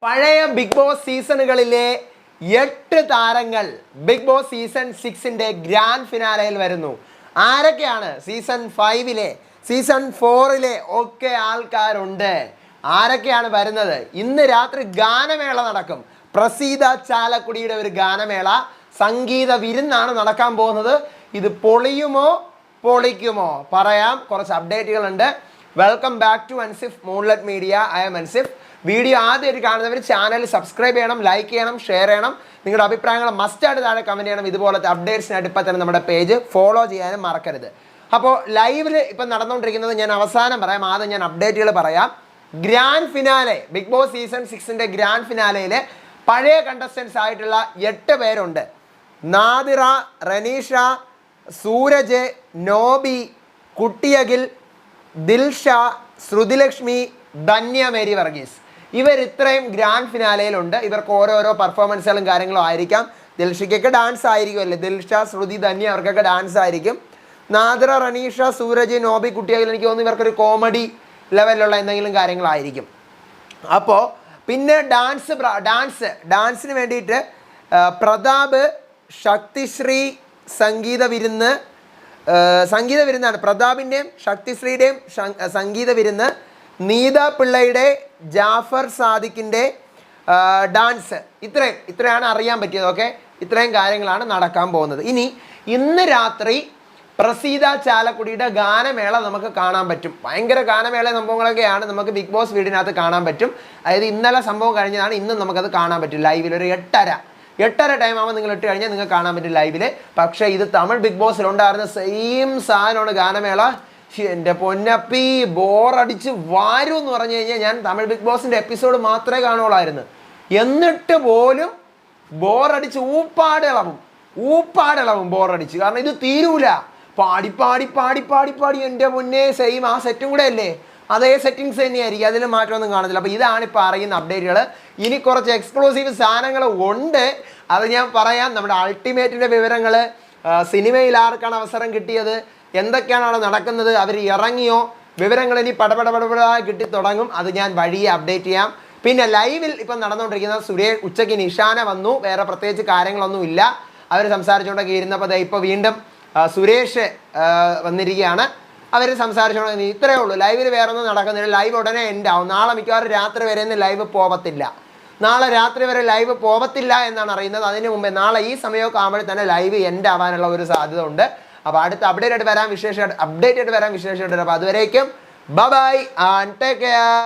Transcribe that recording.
പഴയ big boss സീസണുകളിലെ 8 താരങ്ങൾ big Boss season 6ന്റെ ഗ്രാൻഡ് ഫിനാലയിൽ വരുന്നു. ആരൊക്കെയാണ്? സീസൺ 5ലെ സീസൺ 4ലെ ഒക്കെ ആൾക്കാരുണ്ട്. ആരൊക്കെയാണ് വരുന്നത്? ഇന്ന് രാത്രി ഗാനമേള നടക്കും. പ്രസീത ചാലക്കുടിയുടെ ഒരു ഗാനമേള, സംഗീത വിരുന്നാണ് നടക്കാൻ പോകുന്നത്. ഇത് പൊളിയുമോ പൊളിക്കുമോ പറയാം. കുറച്ച് അപ്ഡേറ്റുകളുണ്ട്. Welcome back to Ansif moonlight media. I am Ansif. Video ആദ്യമായിട്ട് കാണുന്നവർ ചാനൽ സബ്സ്ക്രൈബ് ചെയ്യണം, ലൈക്ക് ചെയ്യണം, ഷെയർ ചെയ്യണം. നിങ്ങളുടെ അഭിപ്രായങ്ങൾ മസ്റ്റായിട്ട് താഴെ കമൻറ്റ് ചെയ്യണം. ഇതുപോലത്തെ അപ്ഡേറ്റ്സിനായിട്ട് ഇപ്പം തന്നെ നമ്മുടെ പേജ് ഫോളോ ചെയ്യാനും മറക്കരുത്. അപ്പോൾ ലൈവിൽ ഇപ്പം നടന്നുകൊണ്ടിരിക്കുന്നത് ഞാൻ അവസാനം പറയാം. ആദ്യം ഞാൻ അപ്ഡേറ്റുകൾ പറയാം. Grand finale, Bigg Boss season 6ന്റെ ഗ്രാൻഡ് ഫിനാലയിൽ പഴയ കണ്ടസ്റ്റൻസ് ആയിട്ടുള്ള 8 പേരുണ്ട്. നാദിറ, റനീഷ, സൂരജ്, നോബി, കുട്ടിയകിൽ, ദിൽഷ, ശ്രുതിലക്ഷ്മി, ധന്യ മേരി വർഗീസ്. ഇവർ ഇത്രയും ഗ്രാൻഡ് ഫിനാലയിലുണ്ട്. ഇവർക്ക് ഓരോരോ പെർഫോമൻസുകളും കാര്യങ്ങളും ആയിരിക്കാം. ദിൽഷയ്ക്കൊക്കെ ഡാൻസ് ആയിരിക്കുമല്ലേ? ദിൽഷ, ശ്രുതി, ധന്യ അവർക്കൊക്കെ ഡാൻസ് ആയിരിക്കും. നാദിറ, റനീഷ, സൂരജ്, നോബി, കുട്ടിയകിൽ എനിക്ക് തോന്നുന്നു ഇവർക്കൊരു കോമഡി ലെവലിലുള്ള എന്തെങ്കിലും കാര്യങ്ങളായിരിക്കും. അപ്പോൾ പിന്നെ ഡാൻസിന് വേണ്ടിയിട്ട് പ്രതാപ്, ശക്തിശ്രീ, സംഗീത വിരുന്നാണ്. പ്രതാപിൻ്റെയും ശക്തിശ്രീയുടെയും സംഗീത വിരുന്ന്, നീത പിള്ളയുടെ, ജാഫർ സാദിഖിൻ്റെ ഡാൻസ്. ഇത്രയാണ് അറിയാൻ പറ്റിയത്. ഓക്കെ, ഇത്രയും കാര്യങ്ങളാണ് നടക്കാൻ പോകുന്നത്. ഇന്ന് രാത്രി പ്രസീത ചാലക്കുടിയുടെ ഗാനമേള നമുക്ക് കാണാൻ പറ്റും. ഭയങ്കര ഗാനമേള സംഭവങ്ങളൊക്കെയാണ് നമുക്ക് ബിഗ് ബോസ് വീടിനകത്ത് കാണാൻ പറ്റും. അതായത് ഇന്നലെ സംഭവം കഴിഞ്ഞതാണ്, ഇന്നും നമുക്കത് കാണാൻ പറ്റും ലൈവിൽ. ഒരു 8:30 ടൈം ആകുമ്പോൾ നിങ്ങൾ ഇട്ട് കഴിഞ്ഞാൽ നിങ്ങൾക്ക് കാണാൻ പറ്റും ലൈവിൽ. പക്ഷേ ഇത് തമിഴ് ബിഗ് ബോസിലുണ്ടായിരുന്ന സെയിം സാധനമാണ് ഗാനമേള. എൻ്റെ പൊന്നപ്പി, ബോറടിച്ച് വാരും എന്ന് പറഞ്ഞു കഴിഞ്ഞാൽ ഞാൻ തമിഴ് ബിഗ് ബോസിൻ്റെ എപ്പിസോഡ് മാത്രമേ കാണുള്ളായിരുന്നു. എന്നിട്ട് പോലും ബോറടിച്ച് ഊപ്പാടിളവും ബോറടിച്ച്. കാരണം ഇത് തീരൂല. പാടി എൻ്റെ മുന്നേ സെയിം ആ സെറ്റും കൂടെ അല്ലേ, അതേ സെറ്റിങ്സ് തന്നെയായിരിക്കും, അതിൽ മാറ്റമൊന്നും കാണത്തില്ല. അപ്പോൾ ഇതാണ് ഇപ്പോൾ അറിയുന്ന അപ്ഡേറ്റുകൾ. ഇനി കുറച്ച് എക്സ്ക്ലൂസീവ് സാധനങ്ങൾ ഉണ്ട്, അത് ഞാൻ പറയാം. നമ്മുടെ അൾട്ടിമേറ്റിൻ്റെ വിവരങ്ങൾ, സിനിമയിൽ ആർക്കാണ് അവസരം കിട്ടിയത്, എന്തൊക്കെയാണ് അവിടെ നടക്കുന്നത്, അവർ ഇറങ്ങിയോ, വിവരങ്ങൾ ഇനി പടപട കിട്ടി തുടങ്ങും. അത് ഞാൻ വഴിയെ അപ്ഡേറ്റ് ചെയ്യാം. പിന്നെ ലൈവിൽ ഇപ്പം നടന്നുകൊണ്ടിരിക്കുന്ന ഉച്ചയ്ക്ക് നിഷാന വന്നു. വേറെ പ്രത്യേകിച്ച് കാര്യങ്ങളൊന്നും ഇല്ല. അവർ സംസാരിച്ചുകൊണ്ടൊക്കെ ഇരുന്നപ്പോൾ ഇപ്പോൾ വീണ്ടും സുരേഷ് വന്നിരിക്കുകയാണ്. അവർ സംസാരിച്ചുകൊണ്ട് ഇത്രയേ ഉള്ളൂ. ലൈവിൽ വേറെ ഒന്നും നടക്കുന്നില്ല. ലൈവ് ഉടനെ എൻഡ് ആവും. നാളെ മിക്കവാറും രാത്രി വരെ ലൈവ് പോകത്തില്ല. നാളെ രാത്രി വരെ ലൈവ് പോകത്തില്ല എന്നാണ് അറിയുന്നത്. അതിന് മുമ്പേ നാളെ ഈ സമയമൊക്കെ ആകുമ്പോൾ തന്നെ ലൈവ് എൻഡ് ആവാനുള്ള ഒരു സാധ്യത ഉണ്ട്. അപ്പോൾ അടുത്ത അപ്ഡേറ്റ് ആയിട്ട് വരാൻ വിശേഷമായിട്ട് അപ്പോൾ അതുവരേക്കും ബൈ ആൻഡ് ടേക്ക് കെയർ.